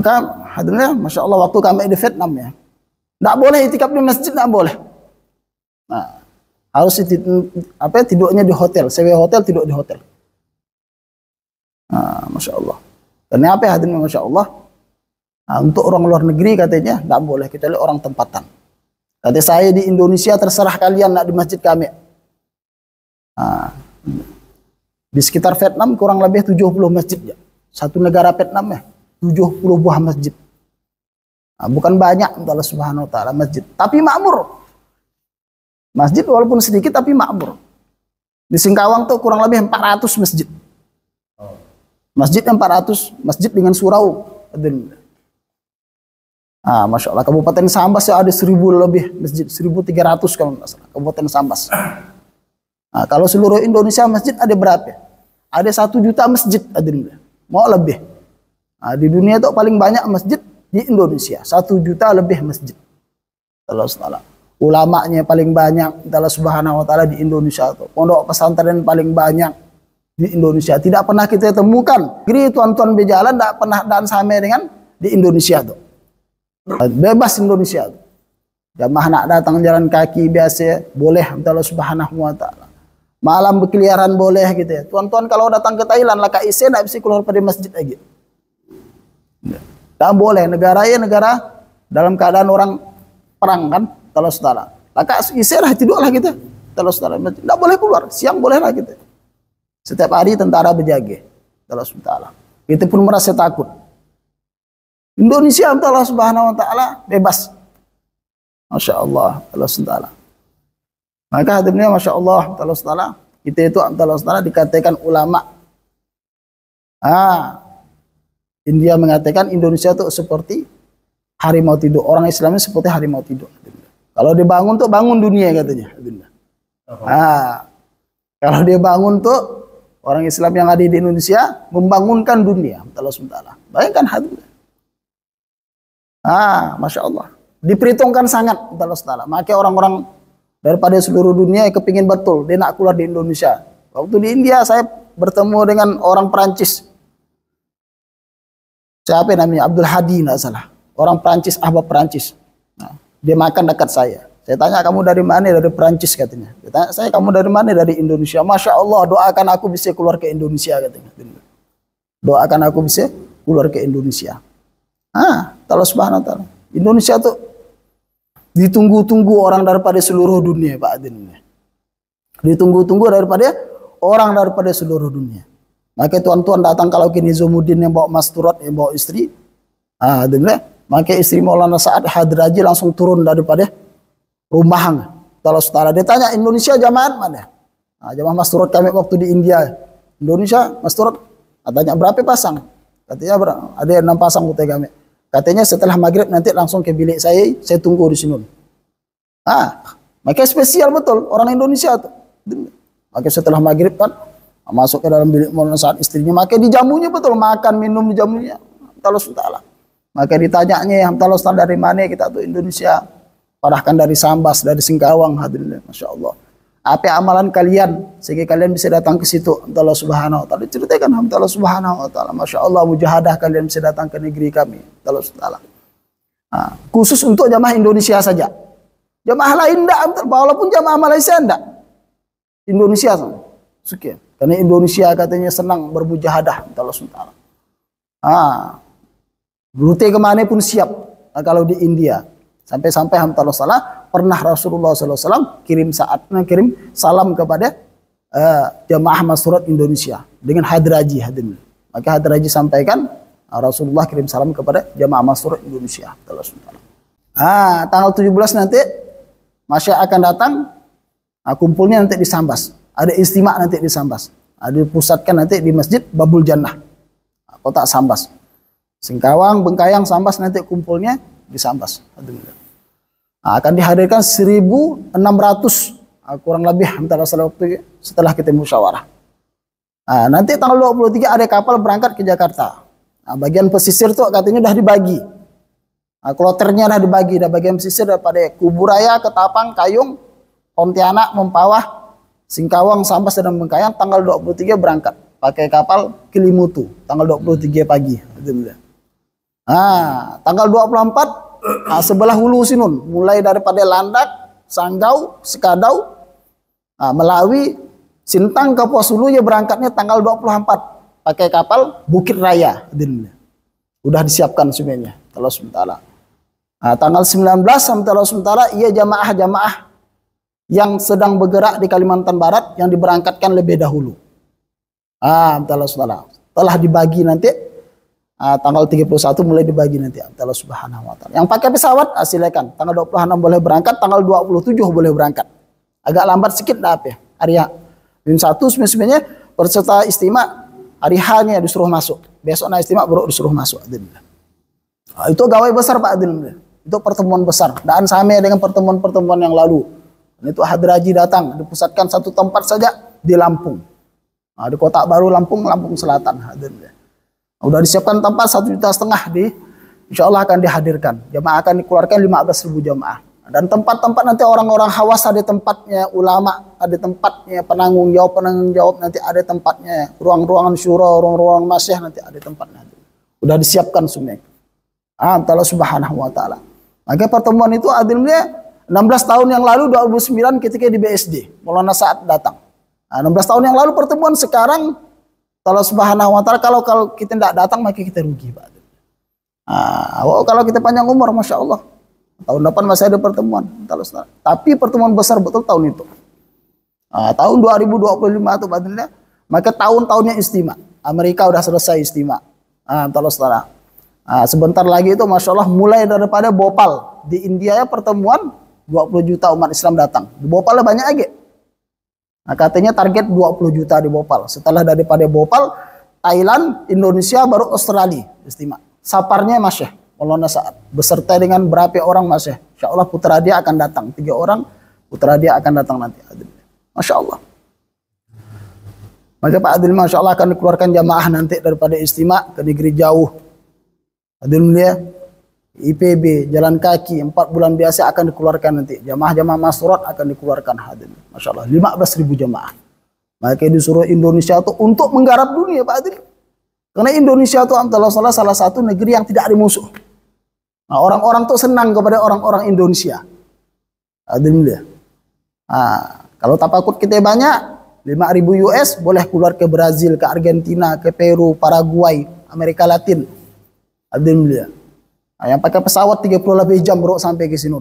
Maka hadirin, masya Allah, waktu kami di Vietnam ya, tidak boleh itikaf di masjid, tidak boleh. Nah, harus tidurnya di hotel, sewa hotel, tidur di hotel. Nah, masya Allah. Kenapa ya hadirin, masya Allah? Nah, untuk orang luar negeri katanya tidak boleh, kecuali orang tempatan. Kata saya di Indonesia terserah kalian nak di masjid kami. Nah, di sekitar Vietnam kurang lebih 70 masjid ya. Satu negara Vietnam ya, 70 buah masjid. Nah, bukan banyak untuk Allah Subhanahu wa taala masjid, tapi makmur. Masjid walaupun sedikit tapi makmur. Di Singkawang tuh kurang lebih 400 masjid. Masjid 400, masjid dengan surau. Ah, masya Allah, Kabupaten Sambas ya ada 1000 lebih masjid, 1300 kalau nggak salah, Kabupaten Sambas. Nah, kalau seluruh Indonesia masjid ada berapa? Ada 1 juta masjid, hadirin. Mau lebih. Nah, di dunia itu paling banyak masjid di Indonesia, 1 juta lebih masjid. Allah Subhanahu. Ulamanya paling banyak, Allah Subhanahu wa taala di Indonesia itu. Pondok pesantren paling banyak di Indonesia. Tidak pernah kita temukan. Jadi tuan-tuan bejalan tidak pernah dan sama dengan di Indonesia tuh. Bebas Indonesia. Jamaah nak datang jalan kaki biasa boleh, Allah Subhanahu wa taala. Malam berkeliaran boleh gitu ya. Tuan-tuan kalau datang ke Thailand lah KIC tidak bisa keluar pada masjid lagi. Tak boleh, negara dalam keadaan orang perang kan, Allah Subhanahu. Lah KIC lah tidurlah kita. Allah Subhanahu. Tidak boleh keluar, siang boleh lah kita. Setiap hari tentara berjaga. Allah Subhanahu. Kita pun merasa takut. Indonesia Allah Subhanahu wa taala bebas. Masya Allah, Allah Subhanahu. Maka hadirin masya Allah, Allah Subhanahu, kita itu Allah Subhanahu dikatakan ulama. India mengatakan Indonesia itu seperti harimau tidur. Orang Islam seperti harimau tidur. Kalau dibangun tuh bangun dunia katanya. Kalau dia bangun tuh orang Islam yang ada di Indonesia membangunkan dunia. Allah Subhanahu. Bayangkan hadirin. Masya Allah. Diperhitungkan sangat Allah Subhanahu. Maka orang-orang daripada seluruh dunia yang kepingin betul dia nak keluar di Indonesia. Waktu di India saya bertemu dengan orang Perancis. Siapa namanya? Abdul Hadi nggak salah. Orang Perancis, ahbab Perancis. Nah, dia makan dekat saya. Saya tanya, kamu dari mana? Dari Perancis katanya. Dia tanya saya, kamu dari mana? Dari Indonesia. Masya Allah, doakan aku bisa keluar ke Indonesia katanya. Doakan aku bisa keluar ke Indonesia. Allah Subhanahu wa taala. Indonesia tuh ditunggu-tunggu orang daripada seluruh dunia, Pak Adin. Ditunggu-tunggu daripada orang daripada seluruh dunia. Maka tuan-tuan datang kalau ke Nizamuddin yang bawa mas turat, yang bawa istri. Maka istri Maulana Sa'ad Hadraji langsung turun daripada rumah. Allah Subhanahu. Dia tanya, Indonesia jamaah mana? Jamaah mas turat kami waktu di India. Indonesia mas turat. Katanya berapa pasang? Katanya ada 6 pasang kata kami. Katanya setelah maghrib nanti langsung ke bilik saya tunggu di sini. Maka spesial betul orang Indonesia tuh. Maka setelah maghrib kan masuk ke dalam bilik Maulana Sa'ad istrinya, maka dijamunya betul, makan minum dijamunya. Allah Subhanahu. Maka ditanyanya, ya Allah Subhanahu, dari mana? Kita tuh Indonesia. Padahkan dari Sambas, dari Singkawang, hadirin. Masya Allah. Apa amalan kalian sehingga kalian bisa datang ke situ? Allah Subhanahu wa taala ceritakan Allah Subhanahu wa taala. Masya Allah, mujahadah kalian bisa datang ke negeri kami. Allah Subhanahu. Khusus untuk jamaah Indonesia saja. Jamaah lain enggak, walaupun jamaah Malaysia enggak. Indonesia saja. Sekian. Karena Indonesia katanya senang bermujahadah. Allah Subhanahu. Rute kemana pun siap. Kalau di India sampai-sampai Allah salah pernah Rasulullah SAW kirim salam kepada jamaah Masrurat Indonesia dengan hadraji hadirin. Maka hadraji sampaikan Rasulullah kirim salam kepada jamaah Masrurat Indonesia. Tanggal 17 nanti Masya akan datang, kumpulnya nanti di Sambas. Ada istimewa nanti di Sambas. Dipusatkan nanti di Masjid Babul Jannah, kota Sambas. Singkawang, Bengkayang, Sambas nanti kumpulnya di Sambas. Akan dihadirkan 1.600 kurang lebih antara waktu setelah kita musyawarah. Nanti tanggal 23 ada kapal berangkat ke Jakarta. Bagian pesisir tuh katanya udah dibagi. Kloternya udah dibagi. Bagian pesisir daripada Kuburaya, Ketapang, Kayung, Pontianak, Mempawah, Singkawang, Sambas dan Bengkayang tanggal 23 berangkat pakai kapal Kelimutu tanggal 23 pagi. Tanggal 24 sebelah hulu sinun, mulai daripada Landak, Sanggau, Sekadau, Melawi, Sintang ke Pos Hulu, ya berangkatnya tanggal 24 pakai kapal Bukit Raya. Udah disiapkan semuanya. Kalau sementara. Tanggal 19 sementara ia jamaah-jamaah yang sedang bergerak di Kalimantan Barat yang diberangkatkan lebih dahulu. Telah dibagi nanti. Tanggal 31 mulai dibagi nanti Allah Subhanahu wa taala. Yang pakai pesawat silakan. Tanggal 26 boleh berangkat, tanggal 27 boleh berangkat. Agak lambat sedikit dah ya. Hari H-1 sebenarnya peserta istimewa hari H-nya disuruh masuk. Besoknya istimewa baru disuruh masuk. Itu gawai besar Pak Adil. Itu pertemuan besar. Dan sama dengan pertemuan-pertemuan yang lalu. Itu Hadraji datang, dipusatkan satu tempat saja di Lampung. Di Kota Baru Lampung, Lampung Selatan. Udah disiapkan tempat 1,5 juta di, insya Allah akan dihadirkan. Jamaah akan dikeluarkan 15.000 jamaah. Dan tempat-tempat nanti orang-orang Hawas ada tempatnya, ulama ada tempatnya, penanggung jawab nanti ada tempatnya, ruang-ruangan syura, ruang-ruangan masyah nanti ada tempatnya. Udah disiapkan semua. Allah Subhanahu wa taala. Maka pertemuan itu adilnya 16 tahun yang lalu 2009 ketika di BSD, Maulana Sa'ad datang. 16 tahun yang lalu pertemuan, sekarang Allah Subhanahu wa taala kalau kita tidak datang maka kita rugi, Pak. Kalau kita panjang umur, masya Allah, tahun depan masih ada pertemuan. Tapi pertemuan besar betul tahun itu. Tahun 2025 itu Pak, maka tahun-tahunnya istimewa. Amerika udah selesai istimewa. Sebentar lagi itu masya Allah mulai daripada Bhopal di India ya pertemuan 20 juta umat Islam datang. Di Bhopal banyak lagi. Katanya target 20 juta di Bhopal. Setelah daripada Bhopal, Thailand, Indonesia, baru Australia istimewa. Saparnya Masyah Maulana Sa'ad beserta dengan berapa orang Masyah. Insya Allah putra dia akan datang. 3 orang putra dia akan datang nanti. Masya Allah. Maka Pak Adil Masya Allah akan dikeluarkan jamaah nanti daripada istimewa ke negeri jauh. Adil mulia, IPB, jalan kaki 4 bulan biasa akan dikeluarkan nanti. Jamaah-jamaah Masrurat akan dikeluarkan hadir. Masya Allah, 15.000 jamaah. Maka disuruh Indonesia itu untuk menggarap dunia Pak Adil. Karena Indonesia itu salah satu negeri yang tidak ada musuh. Orang-orang tuh senang kepada orang-orang Indonesia. Adil mulia. Kalau tapakut kita banyak, 5.000 US boleh keluar ke Brazil, ke Argentina, ke Peru, Paraguay, Amerika Latin. Adil mulia. Yang pakai pesawat 30 lebih jam baru sampai ke sini.